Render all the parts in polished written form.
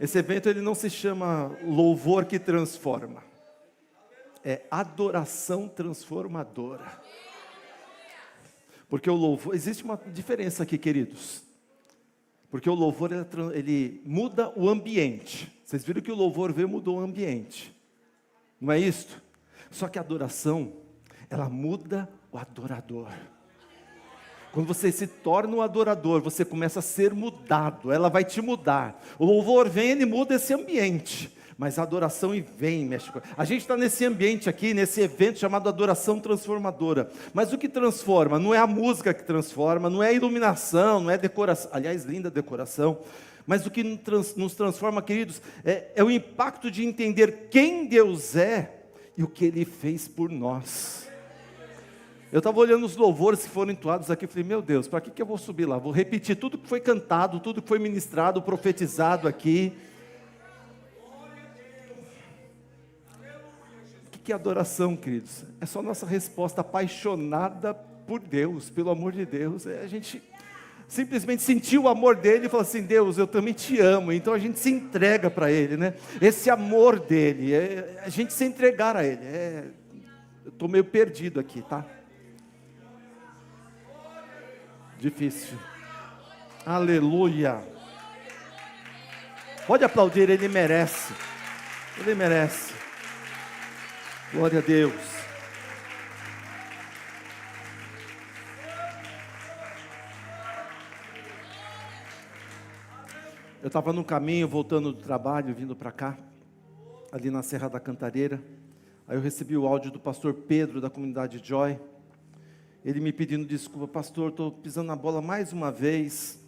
Esse evento ele não se chama louvor que transforma, é adoração transformadora. Porque o louvor, existe uma diferença aqui, queridos. Porque o louvor ele muda o ambiente. Vocês viram que o louvor veio e mudou o ambiente. Não é isso? Só que a adoração, ela muda o adorador. Quando você se torna um adorador, você começa a ser mudado, ela vai te mudar. O louvor vem, ele muda esse ambiente. Mas a adoração vem, mexe com... A gente está nesse ambiente aqui, nesse evento chamado adoração transformadora. Mas o que transforma? Não é a música que transforma, não é a iluminação, não é a decoração. Aliás, linda decoração. Mas o que nos transforma, queridos, é o impacto de entender quem Deus é e o que Ele fez por nós. Eu estava olhando os louvores que foram entoados aqui, falei, meu Deus, para que eu vou subir lá? Vou repetir tudo que foi cantado, tudo que foi ministrado, profetizado aqui. O que é adoração, queridos? É só nossa resposta apaixonada por Deus, pelo amor de Deus. A gente simplesmente sentiu o amor dele e falou assim, Deus, eu também te amo. Então a gente se entrega para Ele, né? Esse amor dele, a gente se entregar a Ele. Eu estou meio perdido aqui, tá? Difícil. Aleluia. Pode aplaudir, Ele merece. Ele merece. Glória a Deus. Eu estava no caminho, voltando do trabalho, vindo para cá, ali na Serra da Cantareira. Aí eu recebi o áudio do pastor Pedro, da comunidade Joy. Ele me pedindo desculpa, pastor, estou pisando na bola mais uma vez,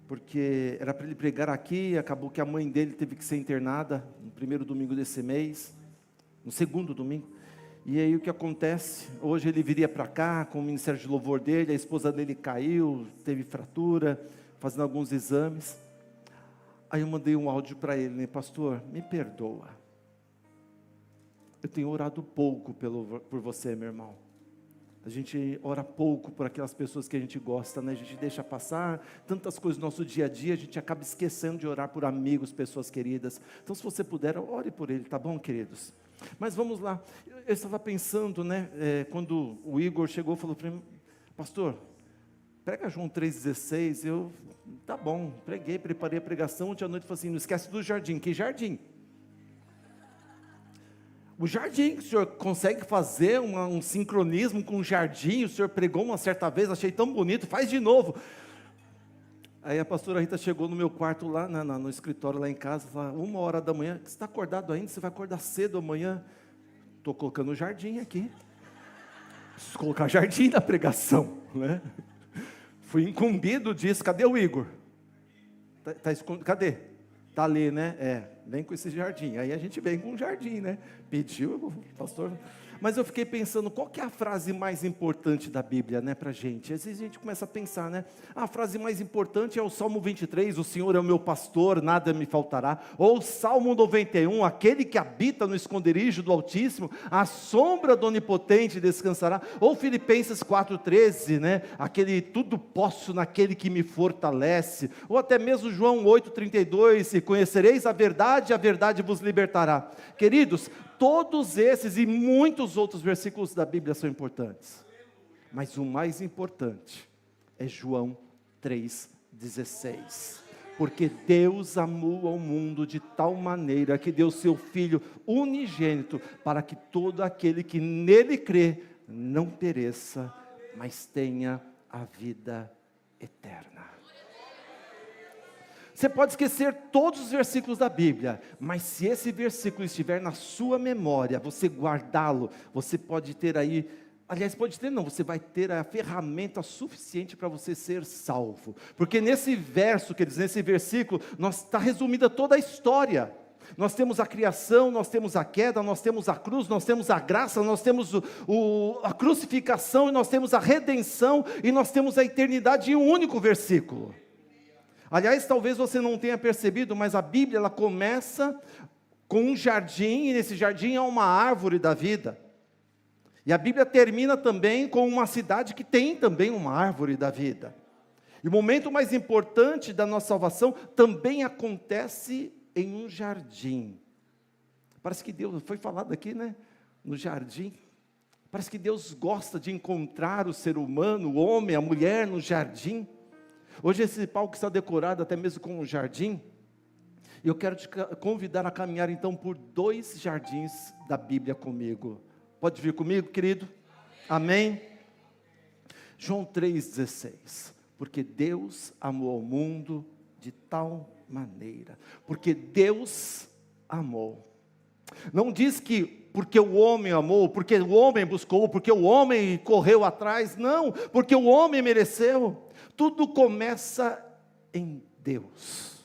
porque era para ele pregar aqui, acabou que a mãe dele teve que ser internada no primeiro domingo desse mês, no segundo domingo. E aí o que acontece? Hoje ele viria para cá com o ministério de louvor dele, a esposa dele caiu, teve fratura, fazendo alguns exames. Aí eu mandei um áudio para ele, né? Pastor, me perdoa. Eu tenho orado pouco por você, meu irmão. A gente ora pouco por aquelas pessoas que a gente gosta, né? A gente deixa passar tantas coisas no nosso dia a dia, a gente acaba esquecendo de orar por amigos, pessoas queridas. Então, se você puder, ore por ele, tá bom, queridos? Mas vamos lá. Eu estava pensando, né? Quando o Igor chegou, falou para mim, pastor, prega João 3,16. Tá bom, preguei, preparei a pregação. Ontem à noite, falei assim, não esquece do jardim. Que jardim? O jardim, o senhor consegue fazer um sincronismo com o jardim? O senhor pregou uma certa vez, achei tão bonito, faz de novo. Aí a pastora Rita chegou no meu quarto lá, no escritório lá em casa, falou, 1h da manhã, você está acordado ainda? Você vai acordar cedo amanhã? Estou colocando o jardim aqui. Preciso colocar jardim na pregação, né? Fui incumbido disso. Cadê o Igor? Tá escondido, cadê? Está ali, né? Vem com esse jardim. Aí a gente vem com um jardim, né? Pediu, pastor. Mas eu fiquei pensando, qual que é a frase mais importante da Bíblia, né, para a gente? Às vezes a gente começa a pensar, né? A frase mais importante é o Salmo 23, o Senhor é o meu pastor, nada me faltará. Ou o Salmo 91, aquele que habita no esconderijo do Altíssimo, à sombra do Onipotente descansará. Ou Filipenses 4,13, né? Aquele tudo posso naquele que me fortalece. Ou até mesmo João 8,32, e conhecereis a verdade vos libertará. Queridos, todos esses e muitos outros versículos da Bíblia são importantes. Mas o mais importante é João 3,16. Porque Deus amou ao mundo de tal maneira que deu seu Filho unigênito, para que todo aquele que nele crê não pereça, mas tenha a vida eterna. Você pode esquecer todos os versículos da Bíblia, mas se esse versículo estiver na sua memória, você guardá-lo, você pode ter aí, aliás, pode ter não, você vai ter a ferramenta suficiente para você ser salvo. Porque nesse verso, quer dizer, nesse versículo, está resumida toda a história. Nós temos a criação, nós temos a queda, nós temos a cruz, nós temos a graça, nós temos a crucificação, e nós temos a redenção, e nós temos a eternidade em um único versículo. Aliás, talvez você não tenha percebido, mas a Bíblia ela começa com um jardim, e nesse jardim há uma árvore da vida. E a Bíblia termina também com uma cidade que tem também uma árvore da vida. E o momento mais importante da nossa salvação também acontece em um jardim. Parece que Deus, foi falado aqui, né? No jardim. Parece que Deus gosta de encontrar o ser humano, o homem, a mulher no jardim. Hoje esse palco está decorado até mesmo com um jardim. E eu quero te convidar a caminhar então por 2 jardins da Bíblia comigo. Pode vir comigo, querido? Amém? João 3,16. Porque Deus amou o mundo de tal maneira. Porque Deus amou. Não diz que porque o homem amou, porque o homem buscou, porque o homem correu atrás. Não, porque o homem mereceu. Tudo começa em Deus.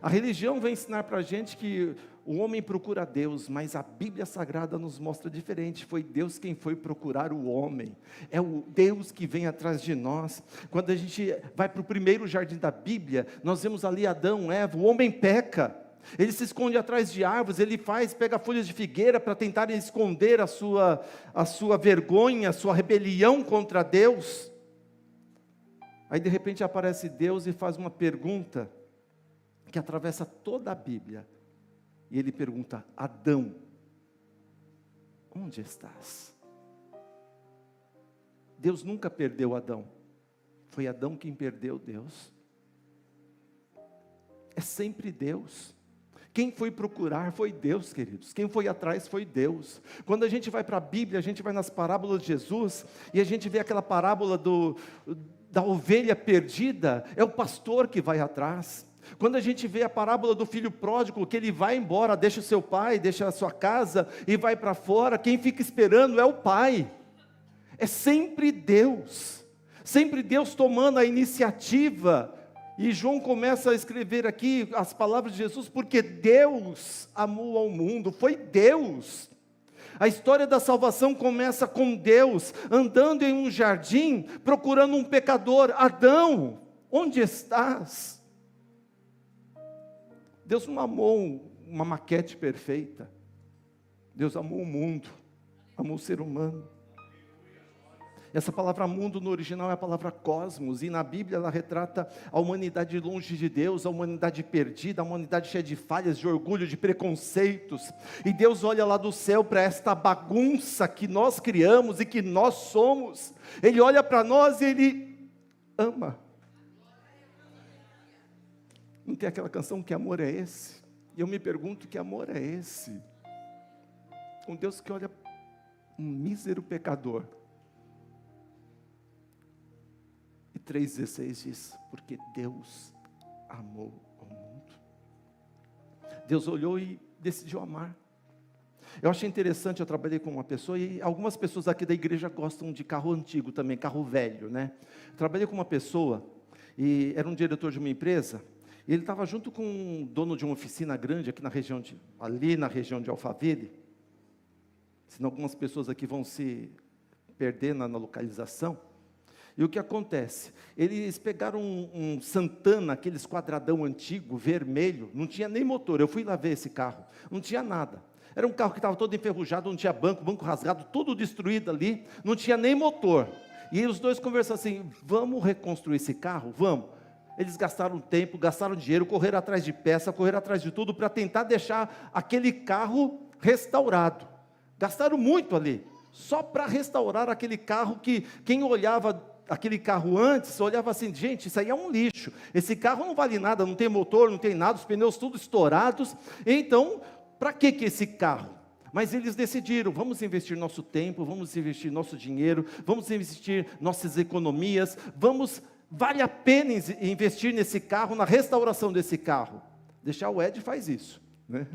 A religião vem ensinar para a gente que o homem procura Deus, mas a Bíblia Sagrada nos mostra diferente. Foi Deus quem foi procurar o homem. É o Deus que vem atrás de nós. Quando a gente vai para o primeiro jardim da Bíblia, nós vemos ali Adão, Eva, o homem peca. Ele se esconde atrás de árvores, ele pega folhas de figueira para tentar esconder a sua vergonha, a sua rebelião contra Deus. Aí de repente aparece Deus e faz uma pergunta que atravessa toda a Bíblia. E ele pergunta: Adão, onde estás? Deus nunca perdeu Adão. Foi Adão quem perdeu Deus. É sempre Deus. Quem foi procurar foi Deus, queridos. Quem foi atrás foi Deus. Quando a gente vai para a Bíblia, a gente vai nas parábolas de Jesus, e a gente vê aquela parábola da ovelha perdida, é o pastor que vai atrás. Quando a gente vê a parábola do filho pródigo, que ele vai embora, deixa o seu pai, deixa a sua casa, e vai para fora, quem fica esperando é o pai. É sempre Deus tomando a iniciativa. E João começa a escrever aqui as palavras de Jesus, porque Deus amou ao mundo, foi Deus. A história da salvação começa com Deus, andando em um jardim, procurando um pecador. Adão, onde estás? Deus não amou uma maquete perfeita. Deus amou o mundo, amou o ser humano. Essa palavra mundo no original é a palavra cosmos, e na Bíblia ela retrata a humanidade longe de Deus, a humanidade perdida, a humanidade cheia de falhas, de orgulho, de preconceitos. E Deus olha lá do céu para esta bagunça que nós criamos e que nós somos. Ele olha para nós e Ele ama. Não tem aquela canção, que amor é esse? E eu me pergunto, que amor é esse? Um Deus que olha um mísero pecador. E 3,16 diz: porque Deus amou o mundo. Deus olhou e decidiu amar. Eu achei interessante, eu trabalhei com uma pessoa, e algumas pessoas aqui da igreja gostam de carro antigo também, carro velho, né? Eu trabalhei com uma pessoa, e era um diretor de uma empresa, e ele estava junto com um dono de uma oficina grande aqui ali na região de Alphaville. Senão algumas pessoas aqui vão se perder na localização. E o que acontece? Eles pegaram um Santana, aqueles quadradão antigo, vermelho, não tinha nem motor. Eu fui lá ver esse carro, não tinha nada. Era um carro que estava todo enferrujado, não tinha banco rasgado, tudo destruído ali, não tinha nem motor. E os dois conversaram assim: vamos reconstruir esse carro? Vamos. Eles gastaram tempo, gastaram dinheiro, correram atrás de peça, correram atrás de tudo, para tentar deixar aquele carro restaurado. Gastaram muito ali, só para restaurar aquele carro que quem olhava aquele carro antes, olhava assim: gente, isso aí é um lixo, esse carro não vale nada, não tem motor, não tem nada, os pneus tudo estourados, então, para que esse carro? Mas eles decidiram: vamos investir nosso tempo, vamos investir nosso dinheiro, vamos investir nossas economias, vale a pena investir nesse carro, na restauração desse carro. Deixar o Ed faz isso, né?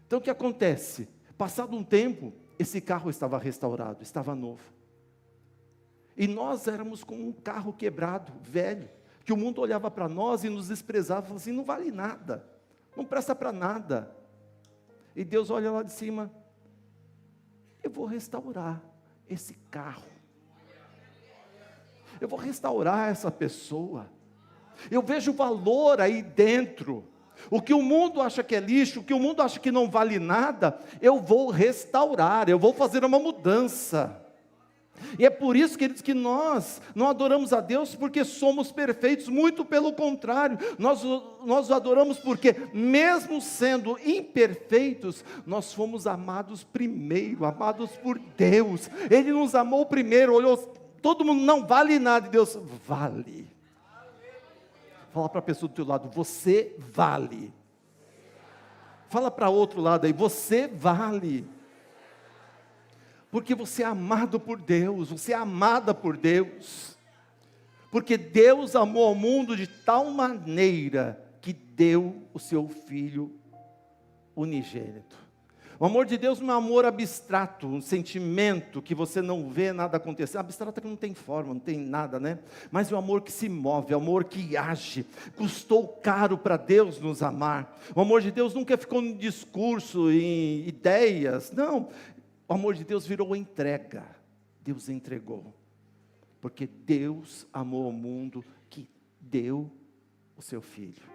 Então o que acontece? Passado um tempo, esse carro estava restaurado, estava novo. E nós éramos com um carro quebrado, velho, que o mundo olhava para nós e nos desprezava, falava assim: não vale nada, não presta para nada. E Deus olha lá de cima: eu vou restaurar esse carro, eu vou restaurar essa pessoa, eu vejo valor aí dentro. O que o mundo acha que é lixo, o que o mundo acha que não vale nada, eu vou restaurar, eu vou fazer uma mudança. E é por isso, queridos, que nós não adoramos a Deus porque somos perfeitos, muito pelo contrário, nós o adoramos porque, mesmo sendo imperfeitos, nós fomos amados primeiro, amados por Deus. Ele nos amou primeiro, olhou, todo mundo não vale nada, e Deus vale. Fala para a pessoa do teu lado, você vale. Fala para outro lado aí, você vale. Porque você é amado por Deus, você é amada por Deus. Porque Deus amou ao mundo de tal maneira que deu o seu Filho unigênito. O amor de Deus não é um amor abstrato, um sentimento que você não vê nada acontecer. Abstrato é que não tem forma, não tem nada, né? Mas é um amor que se move, é um amor que age. Custou caro para Deus nos amar. O amor de Deus nunca ficou em discurso, em ideias, não. O amor de Deus virou entrega. Deus entregou. Porque Deus amou o mundo que deu o seu Filho.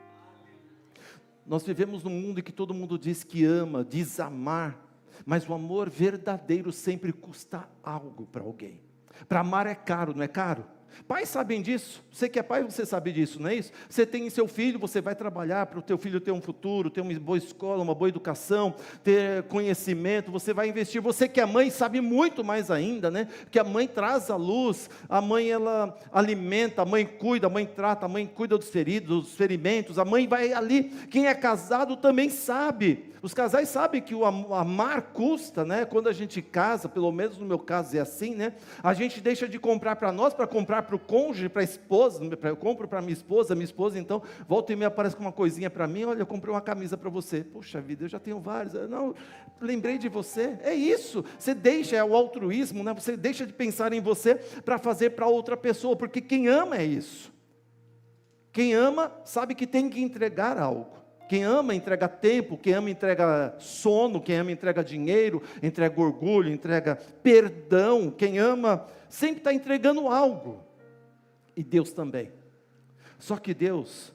Nós vivemos num mundo em que todo mundo diz que ama, diz amar. Mas o amor verdadeiro sempre custa algo para alguém. Para amar é caro, não é caro? Pais sabem disso, você que é pai, você sabe disso, não é isso? Você tem seu filho, você vai trabalhar para o teu filho ter um futuro, ter uma boa escola, uma boa educação, ter conhecimento, você vai investir. Você que é mãe sabe muito mais ainda, né? Que a mãe traz a luz, a mãe ela alimenta, a mãe cuida, a mãe trata, a mãe cuida dos feridos, dos ferimentos, a mãe vai ali. Quem é casado também sabe. Os casais sabem que o amar custa, né? Quando a gente casa, pelo menos no meu caso é assim, né? A gente deixa de comprar para nós, para comprar para o cônjuge, para a esposa. Eu compro para minha esposa então, volta e meia aparece com uma coisinha para mim, olha, eu comprei uma camisa para você. Puxa vida, eu já tenho vários. Não, lembrei de você. É isso, você deixa, é o altruísmo, né? Você deixa de pensar em você para fazer para outra pessoa, porque quem ama é isso. Quem ama sabe que tem que entregar algo. Quem ama entrega tempo, quem ama entrega sono, quem ama entrega dinheiro, entrega orgulho, entrega perdão. Quem ama sempre está entregando algo. E Deus também. Só que Deus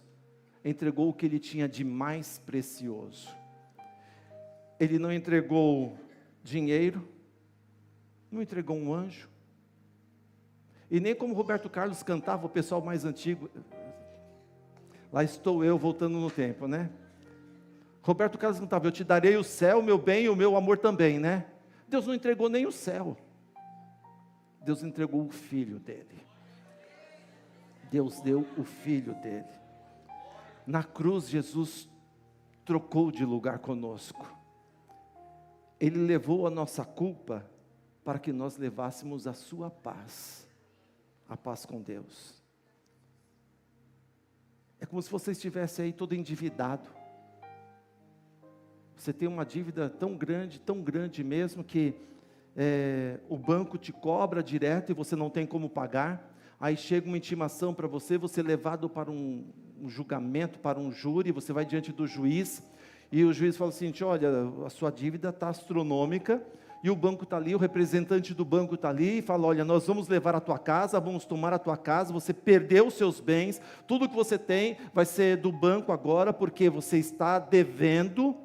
entregou o que Ele tinha de mais precioso. Ele não entregou dinheiro, não entregou um anjo. E nem como Roberto Carlos cantava, o pessoal mais antigo. Lá estou eu voltando no tempo, né? Roberto Carlos cantava, eu te darei o céu, o meu bem e o meu amor também, né? Deus não entregou nem o céu. Deus entregou o Filho dele. Deus deu o Filho dele. Na cruz, Jesus trocou de lugar conosco. Ele levou a nossa culpa para que nós levássemos a sua paz. A paz com Deus. É como se você estivesse aí todo endividado. Você tem uma dívida tão grande mesmo, que o banco te cobra direto e você não tem como pagar. Aí chega uma intimação para você, você é levado para um julgamento, para um júri, você vai diante do juiz, e o juiz fala assim, olha, a sua dívida está astronômica, e o banco está ali, o representante do banco está ali, e fala, olha, nós vamos levar a tua casa, vamos tomar a tua casa, você perdeu os seus bens, tudo que você tem vai ser do banco agora, porque você está devendo,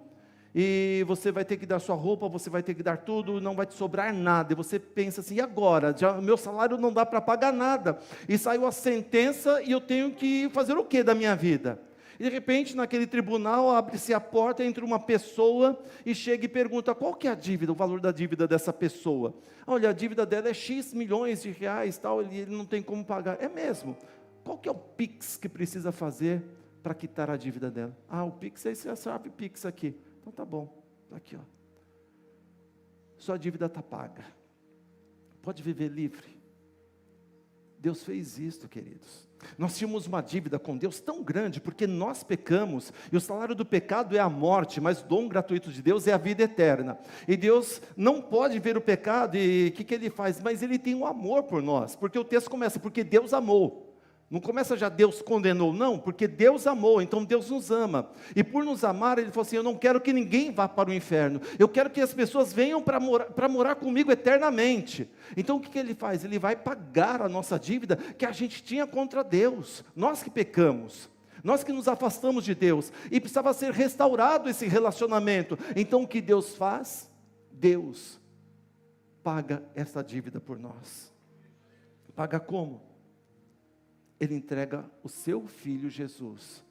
e você vai ter que dar sua roupa, você vai ter que dar tudo, não vai te sobrar nada, e você pensa assim, e agora? Meu salário não dá para pagar nada, e saiu a sentença, e eu tenho que fazer o que da minha vida? E de repente, naquele tribunal, abre-se a porta, entra uma pessoa, e chega e pergunta, qual que é a dívida, o valor da dívida dessa pessoa? Olha, a dívida dela é X milhões de reais, tal, ele não tem como pagar. É mesmo? Qual que é o Pix que precisa fazer para quitar a dívida dela? O Pix, aí você sabe Pix aqui. Então tá bom, aqui ó. Sua dívida está paga. Pode viver livre. Deus fez isto, queridos. Nós tínhamos uma dívida com Deus tão grande, porque nós pecamos, e o salário do pecado é a morte, mas o dom gratuito de Deus é a vida eterna. E Deus não pode ver o pecado, e o que Ele faz? Mas Ele tem um amor por nós, porque o texto começa, porque Deus amou. Não começa já Deus condenou, não, porque Deus amou, então Deus nos ama. E por nos amar, Ele falou assim, eu não quero que ninguém vá para o inferno, eu quero que as pessoas venham para morar comigo eternamente. Então o que Ele faz? Ele vai pagar a nossa dívida que a gente tinha contra Deus, nós que pecamos, nós que nos afastamos de Deus, e precisava ser restaurado esse relacionamento. Então o que Deus faz? Deus paga essa dívida por nós. Paga como? Ele entrega o seu filho Jesus,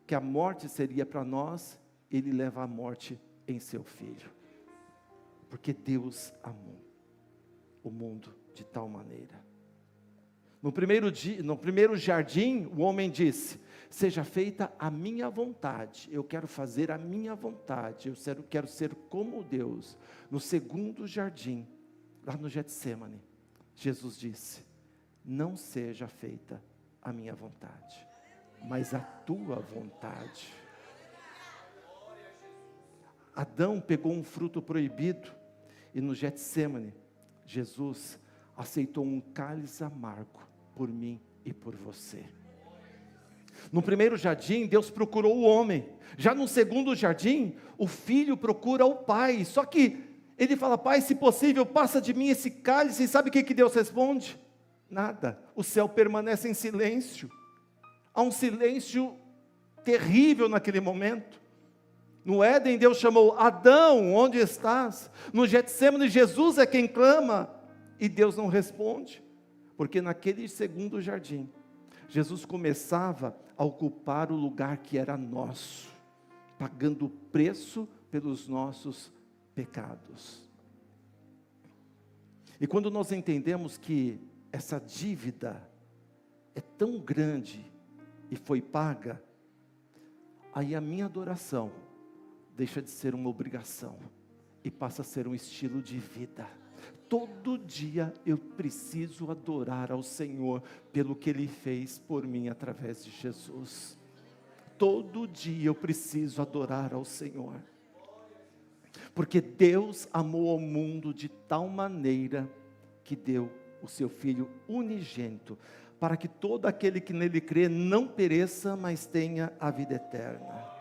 que a morte seria para nós, ele leva a morte em seu filho. Porque Deus amou o mundo de tal maneira. No primeiro jardim, o homem disse: seja feita a minha vontade, eu quero fazer a minha vontade, eu quero ser como Deus. No segundo jardim, lá no Getsemane, Jesus disse: não seja feita a minha vontade, mas a tua vontade. Adão pegou um fruto proibido, e no Getsemane, Jesus aceitou um cálice amargo por mim e por você. No primeiro jardim, Deus procurou o homem. Já no segundo jardim, o filho procura o pai. Só que ele fala: pai, se possível, passa de mim esse cálice. E sabe o que Deus responde? Nada. O céu permanece em silêncio. Há um silêncio terrível naquele momento. No Éden, Deus chamou: Adão, onde estás? No Getsemane, Jesus é quem clama, e Deus não responde, porque naquele segundo jardim, Jesus começava a ocupar o lugar que era nosso, pagando o preço pelos nossos pecados. E quando nós entendemos que essa dívida é tão grande e foi paga, aí a minha adoração deixa de ser uma obrigação e passa a ser um estilo de vida. Todo dia eu preciso adorar ao Senhor pelo que Ele fez por mim através de Jesus. Todo dia eu preciso adorar ao Senhor, porque Deus amou ao mundo de tal maneira que deu o seu Filho unigênito, para que todo aquele que nele crê não pereça, mas tenha a vida eterna.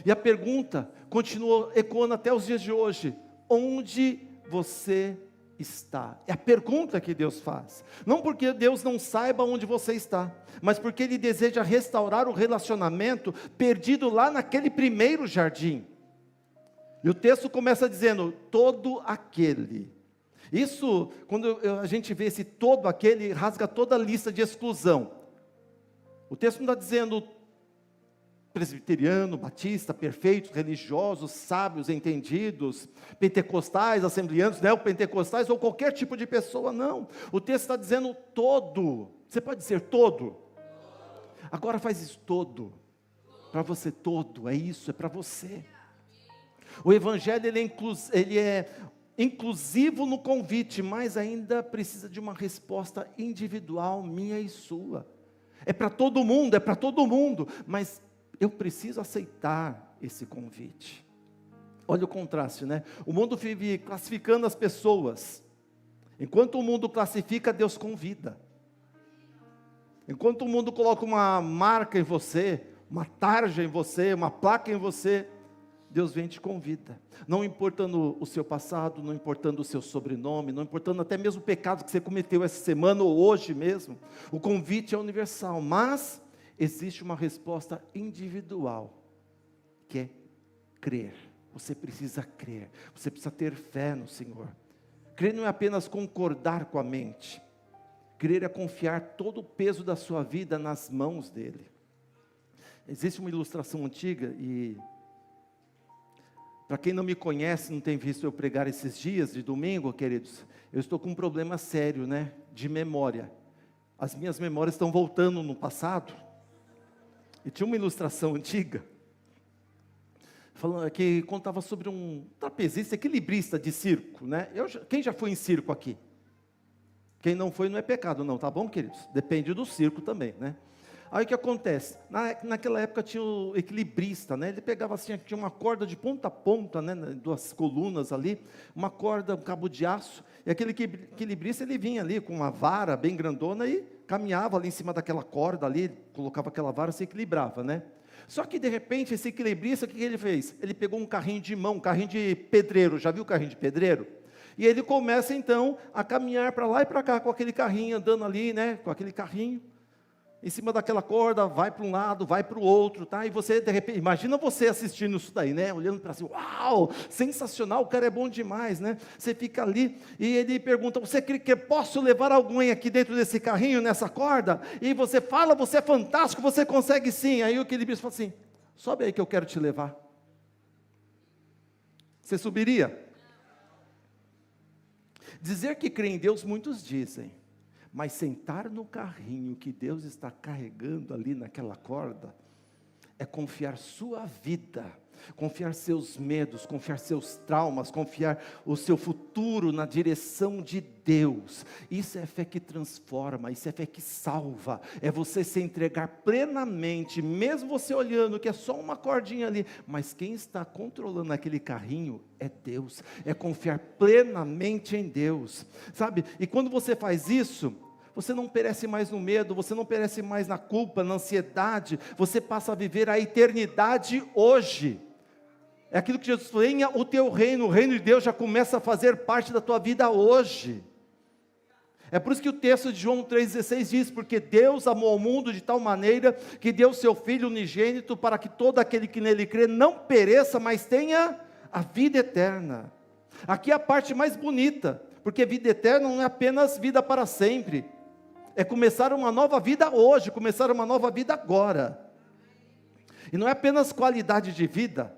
E a pergunta continua ecoando até os dias de hoje: onde você está? É a pergunta que Deus faz. Não porque Deus não saiba onde você está, mas porque Ele deseja restaurar o relacionamento perdido lá naquele primeiro jardim. E o texto começa dizendo: todo aquele. Isso, quando a gente vê esse todo aquele, rasga toda a lista de exclusão. O texto não está dizendo presbiteriano, batista, perfeitos, religiosos, sábios, entendidos, pentecostais, assembleanos, neopentecostais ou qualquer tipo de pessoa, não. O texto está dizendo todo. Você pode dizer todo? Agora faz isso todo. Para você todo, é isso, é para você. O evangelho ele é inclusivo no convite, mas ainda precisa de uma resposta individual, minha e sua. É para todo mundo, mas eu preciso aceitar esse convite. Olha o contraste, né? O mundo vive classificando as pessoas. Enquanto o mundo classifica, Deus convida. Enquanto o mundo coloca uma marca em você, uma tarja em você, uma placa em você, Deus vem e te convida. Não importando o seu passado, não importando o seu sobrenome, não importando até mesmo o pecado que você cometeu essa semana ou hoje mesmo. O convite é universal, mas existe uma resposta individual, que é crer. Você precisa crer, você precisa ter fé no Senhor. Crer não é apenas concordar com a mente. Crer é confiar todo o peso da sua vida nas mãos dEle. Existe uma ilustração antiga e... para quem não me conhece, não tem visto eu pregar esses dias de domingo, queridos, eu estou com um problema sério, de memória. As minhas memórias estão voltando no passado. E tinha uma ilustração antiga, que contava sobre um trapezista, equilibrista de circo, Quem já foi em circo aqui? Quem não foi não é pecado não, tá bom, queridos? Depende do circo também, Aí o que acontece? Naquela época tinha o equilibrista, Ele pegava assim, tinha uma corda de ponta a ponta, duas colunas ali, uma corda, um cabo de aço, e aquele equilibrista, ele vinha ali com uma vara bem grandona e caminhava ali em cima daquela corda ali, colocava aquela vara, se equilibrava, Só que de repente, esse equilibrista, o que ele fez? Ele pegou um carrinho de mão, um carrinho de pedreiro, já viu o carrinho de pedreiro? E ele começa então a caminhar para lá e para cá com aquele carrinho, andando ali, com aquele carrinho. em cima daquela corda, vai para um lado, vai para o outro, tá? E você, de repente, imagina você assistindo isso daí, né? Olhando para cima, uau, sensacional, o cara é bom demais, né? Você fica ali e ele pergunta, você crê que posso levar alguém aqui dentro desse carrinho, nessa corda? E você fala, você é fantástico, você consegue sim. Aí aquele bicho fala assim, sobe aí que eu quero te levar. Você subiria? Dizer que crê em Deus, muitos dizem. Mas sentar no carrinho que Deus está carregando ali naquela corda, é confiar sua vida, confiar seus medos, confiar seus traumas, confiar o seu futuro na direção de Deus. Isso é fé que transforma, isso é fé que salva, é você se entregar plenamente, mesmo você olhando que é só uma cordinha ali, mas quem está controlando aquele carrinho é Deus, é confiar plenamente em Deus, sabe? E quando você faz isso, você não perece mais no medo, você não perece mais na culpa, na ansiedade, você passa a viver a eternidade hoje. É aquilo que Jesus falou, venha o teu reino, o reino de Deus já começa a fazer parte da tua vida hoje. É por isso que o texto de João 3,16 diz, porque Deus amou o mundo de tal maneira, que deu o seu Filho unigênito, para que todo aquele que nele crê, não pereça, mas tenha a vida eterna. Aqui é a parte mais bonita, porque vida eterna não é apenas vida para sempre, é começar uma nova vida hoje, começar uma nova vida agora. E não é apenas qualidade de vida,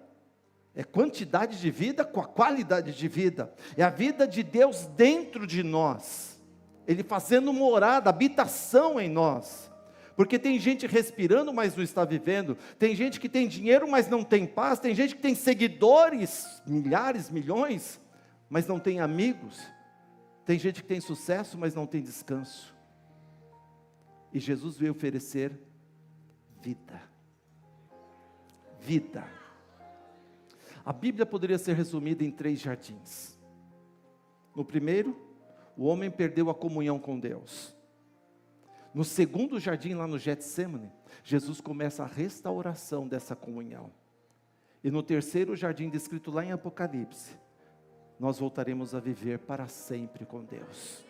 é quantidade de vida com a qualidade de vida. É a vida de Deus dentro de nós, Ele fazendo morada, habitação em nós. Porque tem gente respirando, mas não está vivendo. Tem gente que tem dinheiro, mas não tem paz. Tem gente que tem seguidores, milhares, milhões, mas não tem amigos. Tem gente que tem sucesso, mas não tem descanso. E Jesus veio oferecer vida. Vida. A Bíblia poderia ser resumida em 3 jardins. No primeiro, o homem perdeu a comunhão com Deus. No segundo jardim, lá no Getsemane, Jesus começa a restauração dessa comunhão. E no terceiro jardim, descrito lá em Apocalipse, nós voltaremos a viver para sempre com Deus.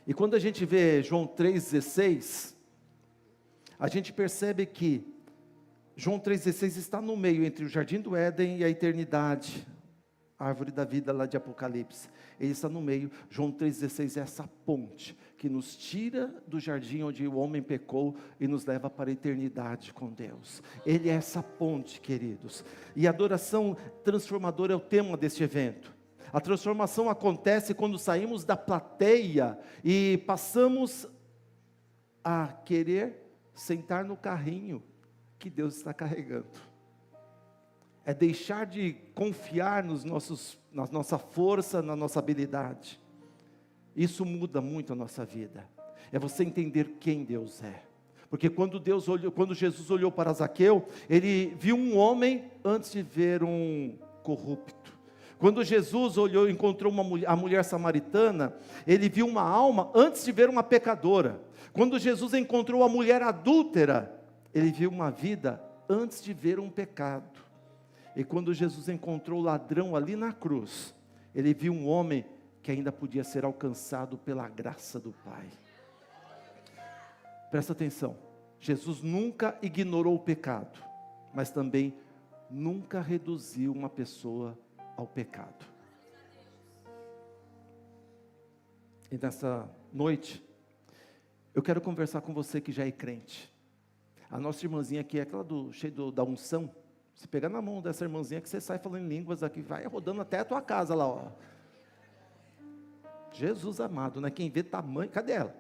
E quando a gente vê João 3,16, a gente percebe que João 3,16 está no meio entre o jardim do Éden e a eternidade, a árvore da vida lá de Apocalipse. Ele está no meio. João 3,16 é essa ponte que nos tira do jardim onde o homem pecou e nos leva para a eternidade com Deus. Ele é essa ponte, queridos. E a adoração transformadora é o tema deste evento. A transformação acontece quando saímos da plateia e passamos a querer sentar no carrinho que Deus está carregando. É deixar de confiar na nossa força, na nossa habilidade. Isso muda muito a nossa vida. É você entender quem Deus é. Porque quando Jesus olhou para Zaqueu, ele viu um homem antes de ver um corrupto. Quando Jesus olhou e encontrou a mulher samaritana, ele viu uma alma antes de ver uma pecadora. Quando Jesus encontrou a mulher adúltera, ele viu uma vida antes de ver um pecado. E quando Jesus encontrou o ladrão ali na cruz, ele viu um homem que ainda podia ser alcançado pela graça do Pai. Presta atenção, Jesus nunca ignorou o pecado, mas também nunca reduziu uma pessoa ao pecado. E nessa noite, eu quero conversar com você que já é crente. A nossa irmãzinha aqui é aquela cheia da unção. Você pegar na mão dessa irmãzinha que você sai falando em línguas aqui, vai rodando até a tua casa lá, ó. Jesus amado, né? Quem vê tamanho, cadê ela?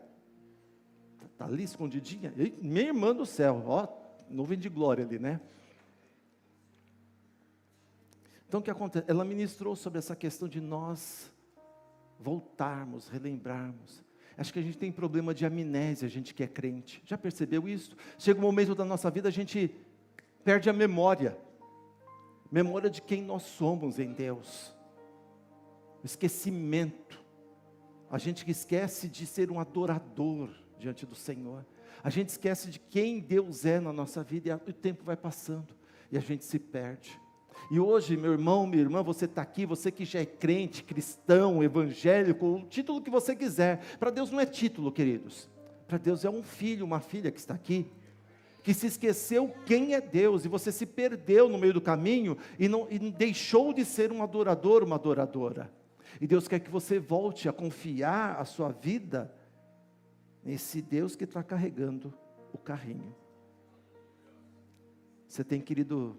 Está ali escondidinha? Minha irmã do céu, ó, nuvem de glória ali, né? Então o que acontece? Ela ministrou sobre essa questão de nós voltarmos, relembrarmos. Acho que a gente tem problema de amnésia, a gente que é crente. Já percebeu isso? Chega um momento da nossa vida, a gente perde a memória. Memória de quem nós somos em Deus. Esquecimento. A gente esquece de ser um adorador diante do Senhor. A gente esquece de quem Deus é na nossa vida, e o tempo vai passando, e a gente se perde. E hoje, meu irmão, minha irmã, você está aqui, você que já é crente, cristão, evangélico, o título que você quiser. Para Deus não é título, queridos. para Deus é um filho, uma filha que está aqui, que se esqueceu quem é Deus, e você se perdeu no meio do caminho, e deixou de ser um adorador, uma adoradora. E Deus quer que você volte a confiar a sua vida nesse Deus que está carregando o carrinho. Você tem, querido,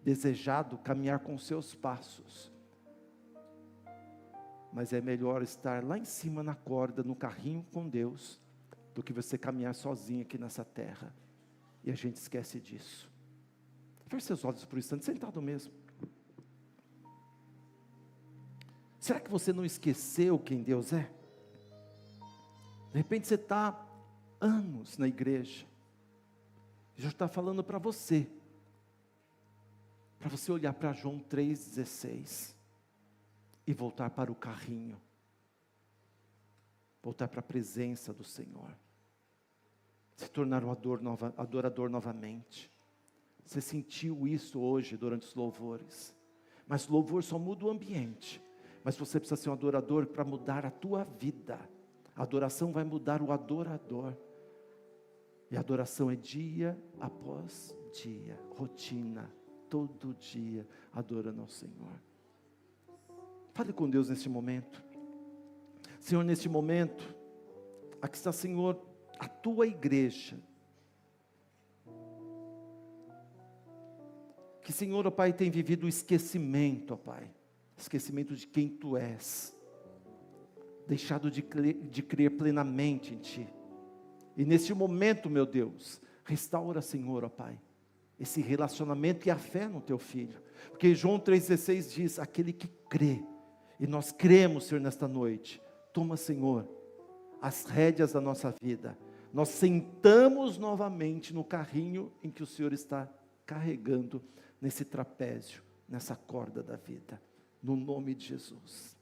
desejado caminhar com seus passos, mas é melhor estar lá em cima na corda, no carrinho com Deus, do que você caminhar sozinho aqui nessa terra. E a gente esquece disso. Feche seus olhos por um instante, sentado mesmo. Será que você não esqueceu quem Deus é? De repente você está anos na igreja. Jesus está falando para você olhar para João 3,16 e voltar para o carrinho, voltar para a presença do Senhor, se tornar um adorador novamente. Você sentiu isso hoje durante os louvores, mas o louvor só muda o ambiente, mas você precisa ser um adorador para mudar a tua vida. A adoração vai mudar o adorador, e a adoração é dia após dia, rotina, todo dia adorando ao Senhor. Fale com Deus neste momento. Senhor, neste momento, aqui está, Senhor, a tua igreja, que, Senhor, ó Pai, tem vivido o esquecimento, ó Pai, esquecimento de quem Tu és, deixado de crer plenamente em Ti, e neste momento, meu Deus, restaura, Senhor, ó Pai, esse relacionamento e a fé no Teu Filho, porque João 3,16 diz, aquele que crê, e nós cremos, Senhor, nesta noite. Toma, Senhor, as rédeas da nossa vida. Nós sentamos novamente no carrinho em que o Senhor está carregando, nesse trapézio, nessa corda da vida, no nome de Jesus.